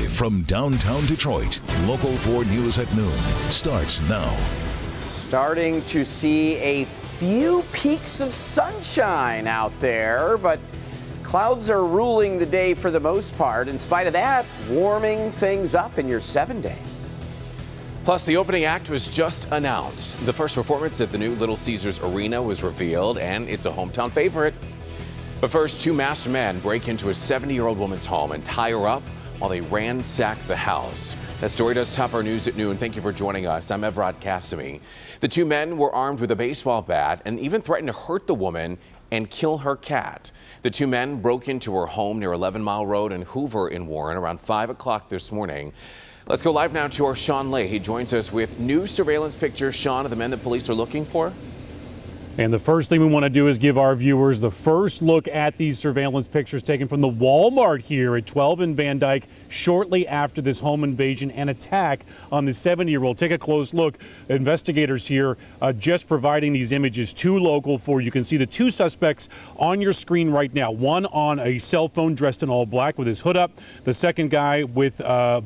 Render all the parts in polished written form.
Live from downtown Detroit, Local 4 News at noon starts now. Starting to see a few peaks of sunshine out there, but clouds are ruling the day for the most part. In spite of that, warming things up in your 7-day. Plus, the opening act was just announced. The first performance at the new Little Caesars Arena was revealed, and it's a hometown favorite. But first, two masked men break into a 70-year-old woman's home and tie her up while they ransack the house. That story does top our news at noon. Thank you for joining us. I'm Evrod Cassimy. The two men were armed with a baseball bat and even threatened to hurt the woman and kill her cat. The two men broke into her home near 11 Mile Road in Hoover in Warren around 5 o'clock this morning. Let's go live now to our Sean Lay. He joins us with new surveillance pictures, Sean, of the men that police are looking for. And the first thing we want to do is give our viewers the first look at these surveillance pictures taken from the Walmart here at 12 and Van Dyke shortly after this home invasion and attack on the 70-year-old. Take a close look. Investigators here just providing these images to Local 4. You can see the two suspects on your screen right now. One on a cell phone dressed in all black with his hood up. The second guy with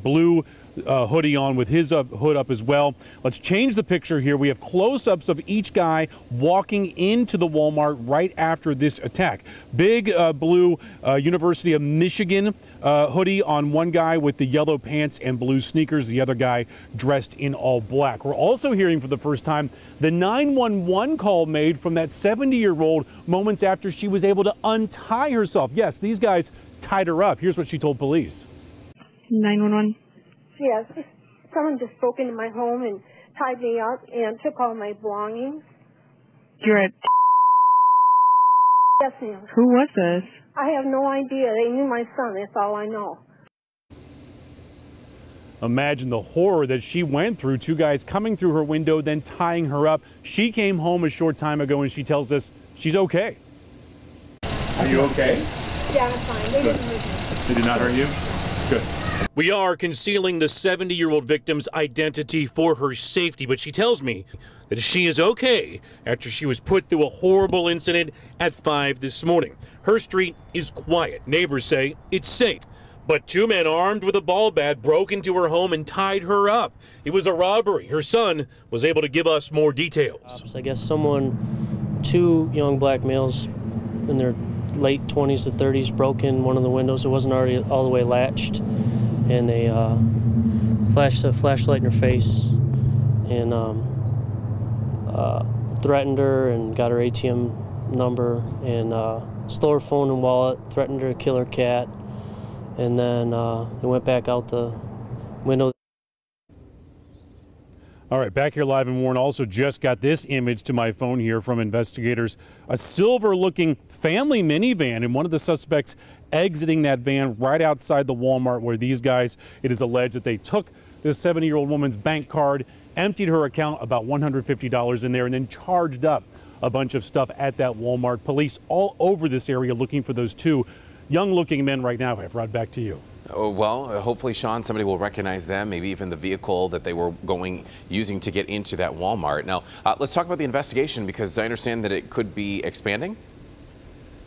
blue hoodie on with his hood up as well. Let's change the picture here. We have close-ups of each guy walking into the Walmart right after this attack. Big blue University of Michigan hoodie on one guy with the yellow pants and blue sneakers, the other guy dressed in all black. We're also hearing for the first time the 911 call made from that 70-year-old moments after she was able to untie herself. Yes, these guys tied her up. Here's what she told police. 911. Yes, someone just broke into my home and tied me up and took all my belongings. You're at... Yes, ma'am. Who was this? I have no idea. They knew my son. That's all I know. Imagine the horror that she went through. Two guys coming through her window, then tying her up. She came home a short time ago and she tells us she's okay. Are you okay? Yeah, I'm fine. They didn't hurt me. They did not hurt you? Good. We are concealing the 70-year-old victim's identity for her safety, but she tells me that she is okay after she was put through a horrible incident at 5 this morning. Her street is quiet. Neighbors say it's safe, but two men armed with a ball bat broke into her home and tied her up. It was a robbery. Her son was able to give us more details. I guess two young black males in their late 20s to 30s broke in one of the windows. It wasn't already all the way latched. And they flashed a flashlight in her face and threatened her and got her ATM number and stole her phone and wallet, threatened her to kill her cat, and then they went back out the window. All right, back here live in Warren. Also just got this image to my phone here from investigators. A silver-looking family minivan and one of the suspects exiting that van right outside the Walmart where these guys, it is alleged that they took this 70-year-old woman's bank card, emptied her account, about $150 in there, and then charged up a bunch of stuff at that Walmart. Police all over this area looking for those two young-looking men right now. Evrod, back to you. Oh, well, hopefully, Sean, somebody will recognize them, maybe even the vehicle that they were using to get into that Walmart. Now, let's talk about the investigation because I understand that it could be expanding.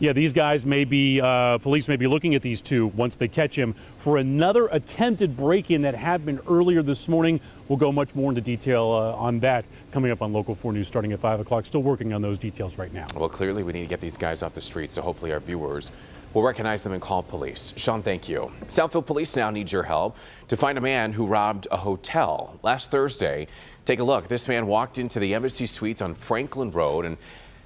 Yeah, these guys may be, police may be looking at these two once they catch him for another attempted break-in that happened earlier this morning. We'll go much more into detail on that coming up on Local 4 News starting at 5 o'clock. Still working on those details right now. Well, clearly we need to get these guys off the street, so hopefully our viewers will recognize them and call police. Sean, thank you. Southfield police now need your help to find a man who robbed a hotel last Thursday. Take a look. This man walked into the Embassy Suites on Franklin Road and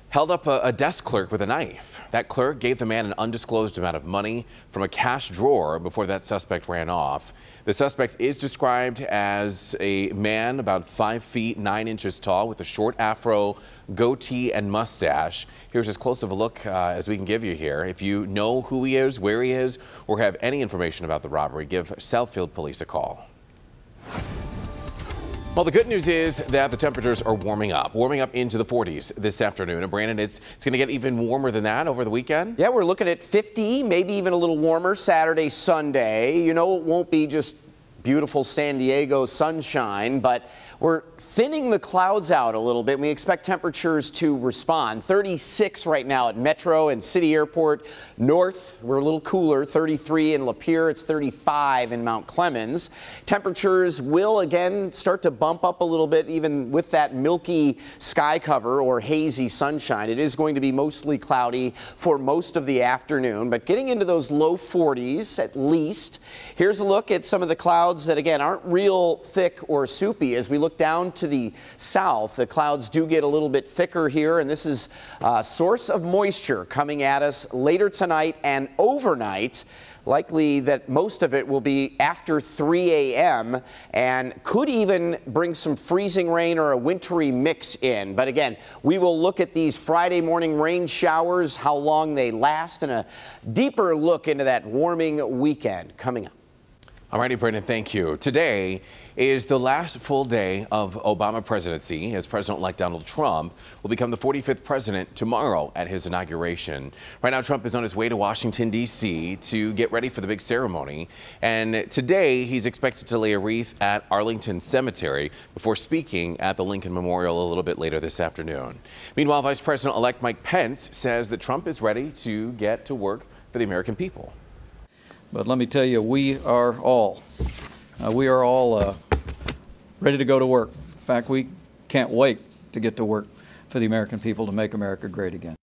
held up a desk clerk with a knife. That clerk gave the man an undisclosed amount of money from a cash drawer before that suspect ran off. The suspect is described as a man about 5 feet 9 inches tall with a short afro, goatee, and mustache. Here's as close of a look as we can give you here. If you know who he is, where he is, or have any information about the robbery, give Southfield Police a call. Well, the good news is that the temperatures are warming up into the 40s this afternoon. And Brandon, it's going to get even warmer than that over the weekend. Yeah, we're looking at 50, maybe even a little warmer Saturday, Sunday. You know, it won't be just beautiful San Diego sunshine, but we're thinning the clouds out a little bit. We expect temperatures to respond. 36 right now at Metro and City Airport North. We're a little cooler. 33 in Lapeer. It's 35 in Mount Clemens. Temperatures will again start to bump up a little bit, even with that milky sky cover or hazy sunshine. It is going to be mostly cloudy for most of the afternoon, but getting into those low 40s at least. Here's a look at some of the clouds that again aren't real thick or soupy. As we look down to the south, the clouds do get a little bit thicker here, and this is a source of moisture coming at us later tonight and overnight. Likely that most of it will be after 3 a.m. and could even bring some freezing rain or a wintry mix in. But again, we will look at these Friday morning rain showers, how long they last, and a deeper look into that warming weekend coming up. All righty, Brendan, thank you. Today is the last full day of Obama presidency, as President-elect Donald Trump will become the 45th president tomorrow at his inauguration. Right now, Trump is on his way to Washington, D.C. to get ready for the big ceremony. And today, he's expected to lay a wreath at Arlington Cemetery before speaking at the Lincoln Memorial a little bit later this afternoon. Meanwhile, Vice President-elect Mike Pence says that Trump is ready to get to work for the American people. But let me tell you, we are all ready to go to work. In fact, we can't wait to get to work for the American people to make America great again.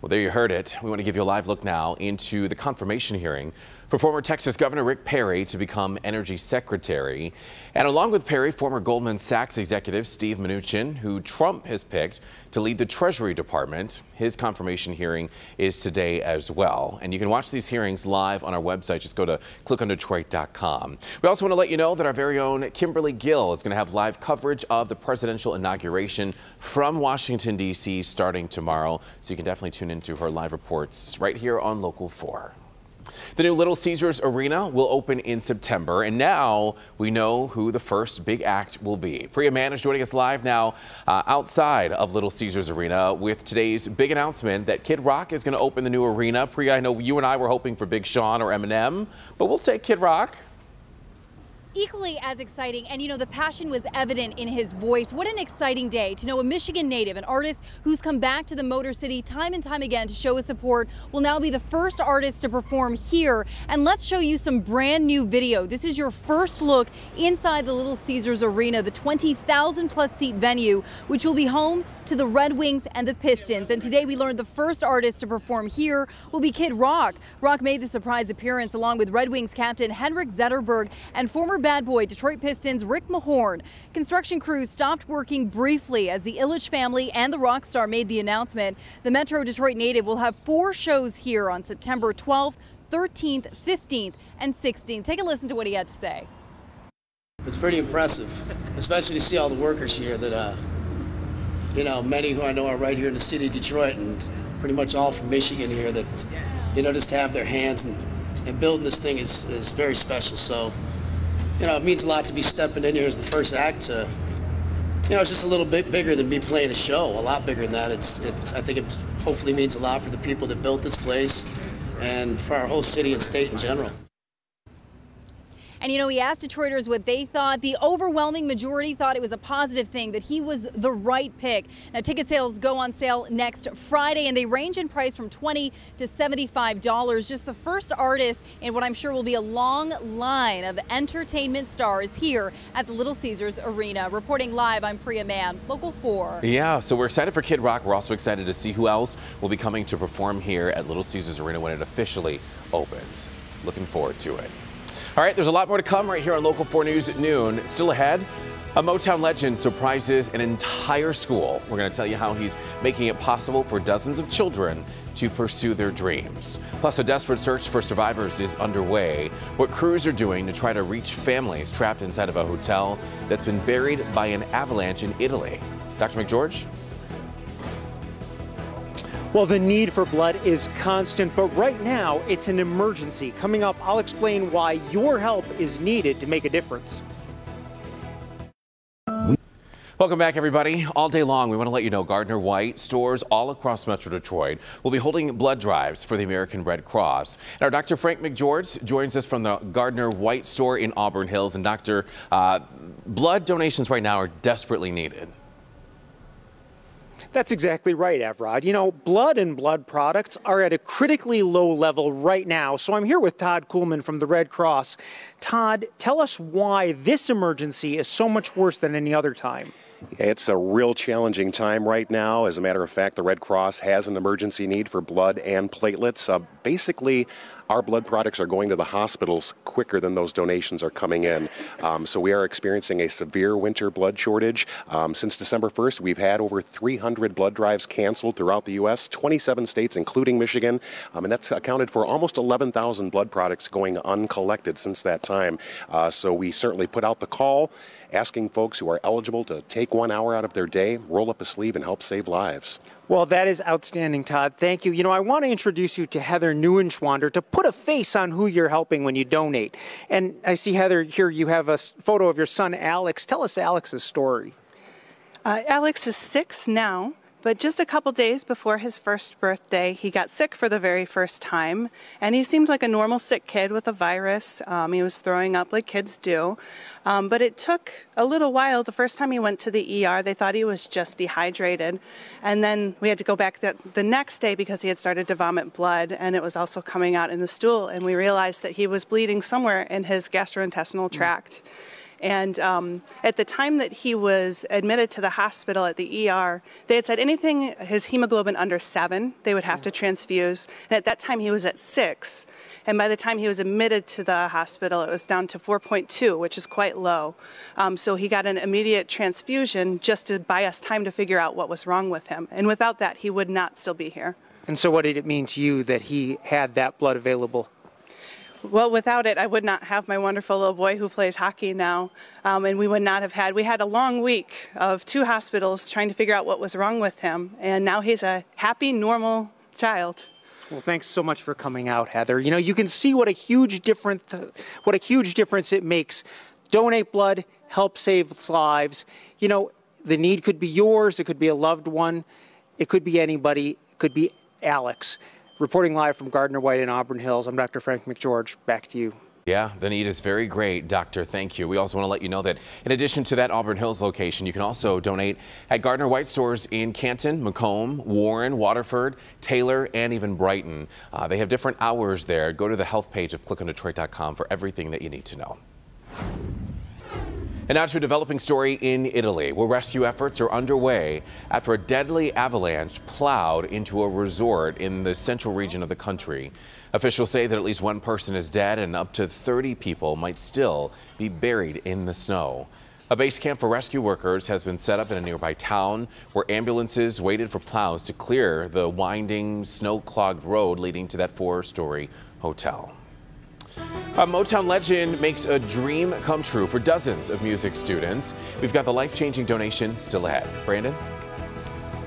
Well, there you heard it. We want to give you a live look now into the confirmation hearing for former Texas Governor Rick Perry to become Energy Secretary. And along with Perry, former Goldman Sachs executive Steve Mnuchin, who Trump has picked to lead the Treasury Department. His confirmation hearing is today as well. And you can watch these hearings live on our website. Just go to clickondetroit.com. We also want to let you know that our very own Kimberly Gill is going to have live coverage of the presidential inauguration from Washington, D.C. starting tomorrow. So you can definitely tune into her live reports right here on Local 4. The new Little Caesars Arena will open in September, and now we know who the first big act will be. Priya Mann is joining us live now outside of Little Caesars Arena with today's big announcement that Kid Rock is going to open the new arena. Priya, I know you and I were hoping for Big Sean or Eminem, but we'll take Kid Rock. Equally as exciting, and you know, the passion was evident in his voice. What an exciting day to know a Michigan native, an artist who's come back to the Motor City time and time again to show his support, will now be the first artist to perform here. And let's show you some brand new video. This is your first look inside the Little Caesars Arena, the 20,000 plus seat venue, which will be home to the Red Wings and the Pistons. And today we learned the first artist to perform here will be Kid Rock. Rock made the surprise appearance along with Red Wings captain Henrik Zetterberg and former bad boy Detroit Pistons Rick Mahorn. Construction crews stopped working briefly as the Ilitch family and the rock star made the announcement. The Metro Detroit native will have 4 shows here on September 12th, 13th, 15th, and 16th. Take a listen to what he had to say. It's pretty impressive, especially to see all the workers here that you know, many who I know are right here in the city of Detroit and pretty much all from Michigan here that, you know, just to have their hands and building this thing is very special. So, you know, it means a lot to be stepping in here as the first act. You know, it's just a little bit bigger than me playing a show, a lot bigger than that. I think it hopefully means a lot for the people that built this place and for our whole city and state in general. And, you know, he asked Detroiters what they thought. The overwhelming majority thought it was a positive thing, that he was the right pick. Now, ticket sales go on sale next Friday, and they range in price from $20 to $75. Just the first artist in what I'm sure will be a long line of entertainment stars here at the Little Caesars Arena. Reporting live, I'm Priya Mann, Local 4. Yeah, so we're excited for Kid Rock. We're also excited to see who else will be coming to perform here at Little Caesars Arena when it officially opens. Looking forward to it. All right, there's a lot more to come right here on Local 4 News at noon. Still ahead, a Motown legend surprises an entire school. We're going to tell you how he's making it possible for dozens of children to pursue their dreams. Plus, a desperate search for survivors is underway. What crews are doing to try to reach families trapped inside of a hotel that's been buried by an avalanche in Italy. Dr. McGeorge? Well, the need for blood is constant, but right now it's an emergency. Coming up, I'll explain why your help is needed to make a difference. Welcome back, everybody. All day long, we want to let you know Gardner White stores all across Metro Detroit will be holding blood drives for the American Red Cross. And our Dr. Frank McGeorge joins us from the Gardner White store in Auburn Hills. And Doctor, blood donations right now are desperately needed. That's exactly right, Evrod. You know, blood and blood products are at a critically low level right now. So I'm here with Todd Kuhlman from the Red Cross. Todd, tell us why this emergency is so much worse than any other time. It's a real challenging time right now. As a matter of fact, the Red Cross has an emergency need for blood and platelets. Basically, our blood products are going to the hospitals quicker than those donations are coming in. So we are experiencing a severe winter blood shortage. Since December 1st, we've had over 300 blood drives canceled throughout the U.S., 27 states, including Michigan. And that's accounted for almost 11,000 blood products going uncollected since that time. So we certainly put out the call, asking folks who are eligible to take 1 hour out of their day, roll up a sleeve, and help save lives. Well, that is outstanding, Todd. Thank you. You know, I want to introduce you to Heather Neuenschwander to put a face on who you're helping when you donate. And I see, Heather, here you have a photo of your son, Alex. Tell us Alex's story. Alex is 6 now. But just a couple days before his first birthday, he got sick for the very first time. And he seemed like a normal sick kid with a virus. He was throwing up like kids do. But it took a little while. The first time he went to the ER, they thought he was just dehydrated. And then we had to go back the next day because he had started to vomit blood. And it was also coming out in the stool. And we realized that he was bleeding somewhere in his gastrointestinal tract. And at the time that he was admitted to the hospital at the ER, they had said anything, his hemoglobin under 7, they would have to transfuse. And at that time, he was at 6. And by the time he was admitted to the hospital, it was down to 4.2, which is quite low. So he got an immediate transfusion just to buy us time to figure out what was wrong with him. And without that, he would not still be here. And so what did it mean to you that he had that blood available? Well, without it, I would not have my wonderful little boy who plays hockey now, and we would not have had. We had a long week of 2 hospitals trying to figure out what was wrong with him, and now he's a happy, normal child. Well, thanks so much for coming out, Heather. You know, you can see what a huge difference it makes. Donate blood, help save lives. You know, the need could be yours. It could be a loved one. It could be anybody. It could be Alex. Reporting live from Gardner White in Auburn Hills, I'm Dr. Frank McGeorge. Back to you. Yeah, the need is very great, Doctor. Thank you. We also want to let you know that in addition to that Auburn Hills location, you can also donate at Gardner White stores in Canton, Macomb, Warren, Waterford, Taylor, and even Brighton. They have different hours there. Go to the health page of clickondetroit.com for everything that you need to know. And now to a developing story in Italy, where rescue efforts are underway after a deadly avalanche plowed into a resort in the central region of the country. Officials say that at least 1 person is dead and up to 30 people might still be buried in the snow. A base camp for rescue workers has been set up in a nearby town where ambulances waited for plows to clear the winding, snow-clogged road leading to that 4-story hotel. A Motown legend makes a dream come true for dozens of music students. We've got the life-changing donation still ahead. Brandon?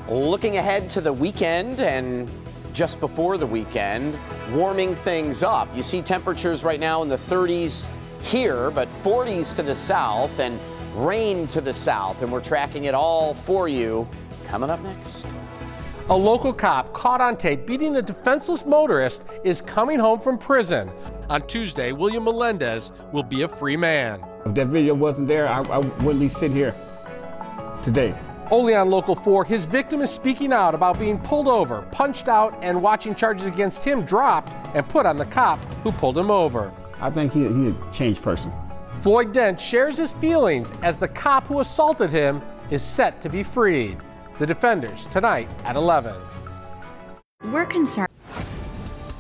Looking ahead to the weekend and just before the weekend, warming things up. You see temperatures right now in the 30s here, but 40s to the south and rain to the south. And we're tracking it all for you coming up next. A local cop caught on tape beating a defenseless motorist is coming home from prison. On Tuesday, William Melendez will be a free man. If that video wasn't there, I wouldn't be sitting here today. Only on Local 4, his victim is speaking out about being pulled over, punched out, and watching charges against him dropped and put on the cop who pulled him over. I think he's a changed person. Floyd Dent shares his feelings as the cop who assaulted him is set to be freed. The Defenders tonight at 11. We're concerned.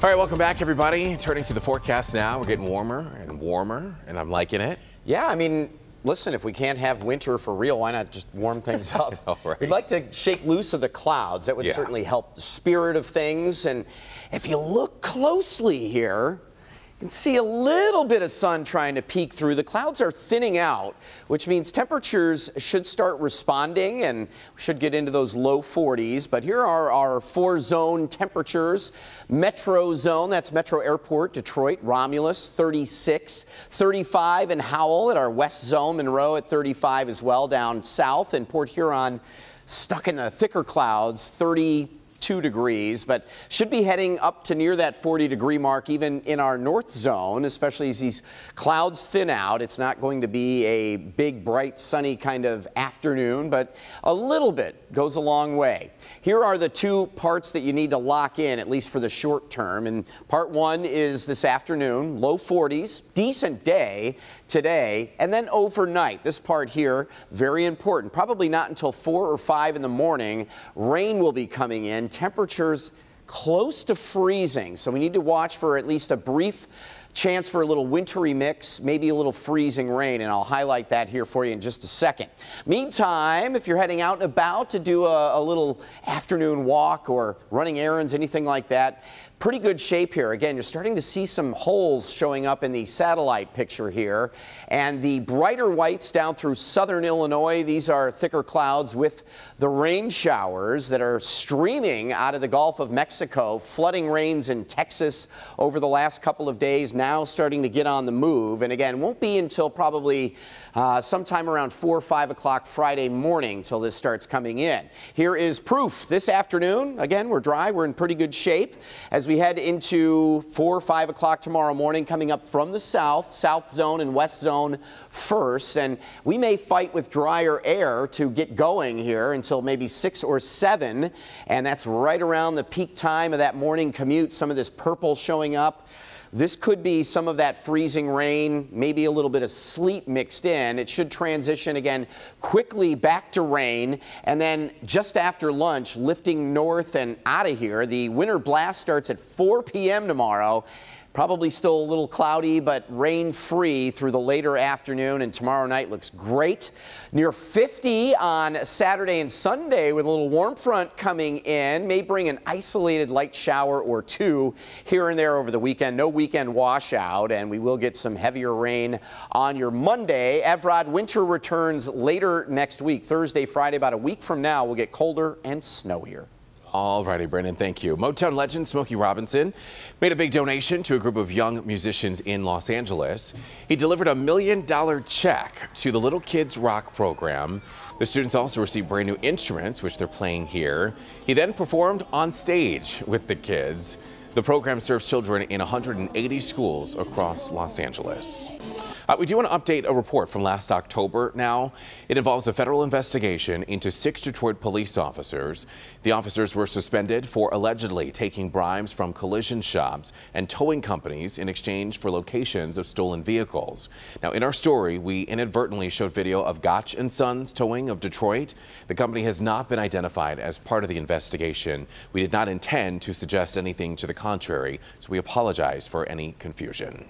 All right, welcome back, everybody. Turning to the forecast now. We're getting warmer, and I'm liking it. Yeah, I mean, listen, if we can't have winter for real, why not just warm things up? know, right? We'd like to shake loose of the clouds. That would certainly help the spirit of things. And if you look closely here, You can see a little bit of sun trying to peek through. The clouds are thinning out, which means temperatures should start responding, and we should get into those low 40s. But here are our 4-zone temperatures. Metro zone, that's Metro Airport, Detroit, Romulus, 36, 35 in Howell at our west zone, Monroe at 35 as well down south, and Port Huron stuck in the thicker clouds, 32 degrees, but should be heading up to near that 40-degree mark even in our north zone, especially as these clouds thin out. It's not going to be a big, bright, sunny kind of afternoon, but a little bit goes a long way. Here are the two parts that you need to lock in, at least for the short term. And part one is this afternoon, low 40s, decent day today, and then overnight. This part here, very important. Probably not until 4 or 5 in the morning. Rain will be coming in. Temperatures close to freezing, so we need to watch for at least a brief chance for a little wintry mix, maybe a little freezing rain, and I'll highlight that here for you in just a second. Meantime, if you're heading out and about to do a little afternoon walk or running errands, anything like that, pretty good shape here. Again, you're starting to see some holes showing up in the satellite picture here, and the brighter whites down through southern Illinois. These are thicker clouds with the rain showers that are streaming out of the Gulf of Mexico. Flooding rains in Texas over the last couple of days, now starting to get on the move. And again, won't be until probably sometime around 4 or 5 o'clock Friday morning till this starts coming in. Here is proof. This afternoon, again, we're dry. We're in pretty good shape as we head into 4 or 5 o'clock tomorrow morning, coming up from the south zone and west zone first. And we may fight with drier air to get going here until maybe 6 or 7. And that's right around the peak time of that morning commute. Some of this purple showing up. This could be some of that freezing rain, maybe a little bit of sleet mixed in. It should transition again quickly back to rain, and then just after lunch, lifting north and out of here. The winter blast starts at 4 p.m. tomorrow. Probably still a little cloudy, but rain-free through the later afternoon, and tomorrow night looks great. Near 50 on Saturday and Sunday with a little warm front coming in. May bring an isolated light shower or two here and there over the weekend. No weekend washout, and we will get some heavier rain on your Monday. Evrod, winter returns later next week. Thursday, Friday, about a week from now, we'll get colder and snowier. All righty, Brendan, thank you. Motown legend Smokey Robinson made a big donation to a group of young musicians in Los Angeles. He delivered $1 million check to the Little Kids Rock program. The students also received brand new instruments, which they're playing here. He then performed on stage with the kids. The program serves children in 180 schools across Los Angeles. We do want to update a report from last October now. It involves a federal investigation into 6 Detroit police officers. The officers were suspended for allegedly taking bribes from collision shops and towing companies in exchange for locations of stolen vehicles. Now, in our story, we inadvertently showed video of Gotch & Sons Towing of Detroit. The company has not been identified as part of the investigation. We did not intend to suggest anything to the contrary, so we apologize for any confusion.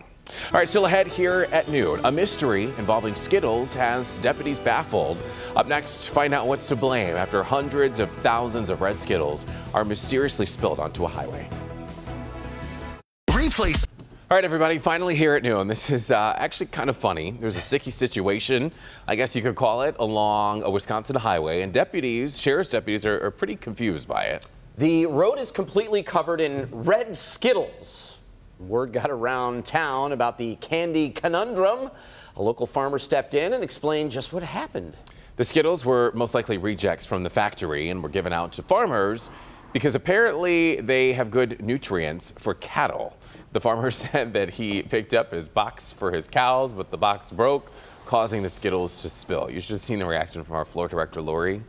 All right, still ahead here at noon, a mystery involving Skittles has deputies baffled. Up next, find out what's to blame after hundreds of thousands of red Skittles are mysteriously spilled onto a highway. Replace. All right, everybody, finally here at noon. This is actually kind of funny. There's a sticky situation, I guess you could call it, along a Wisconsin highway, and sheriff's deputies are pretty confused by it. The road is completely covered in red Skittles. Word got around town about the candy conundrum. A local farmer stepped in and explained just what happened. The Skittles were most likely rejects from the factory and were given out to farmers because apparently they have good nutrients for cattle. The farmer said that he picked up his box for his cows, but the box broke, causing the Skittles to spill. You should have seen the reaction from our floor director, Lori.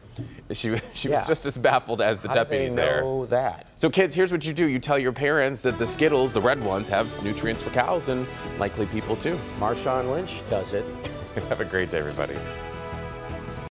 She was just as baffled as the deputies there. How do they know that? So kids, here's what you do. You tell your parents that the Skittles, the red ones, have nutrients for cows and likely people too. Marshawn Lynch does it. Have a great day, everybody.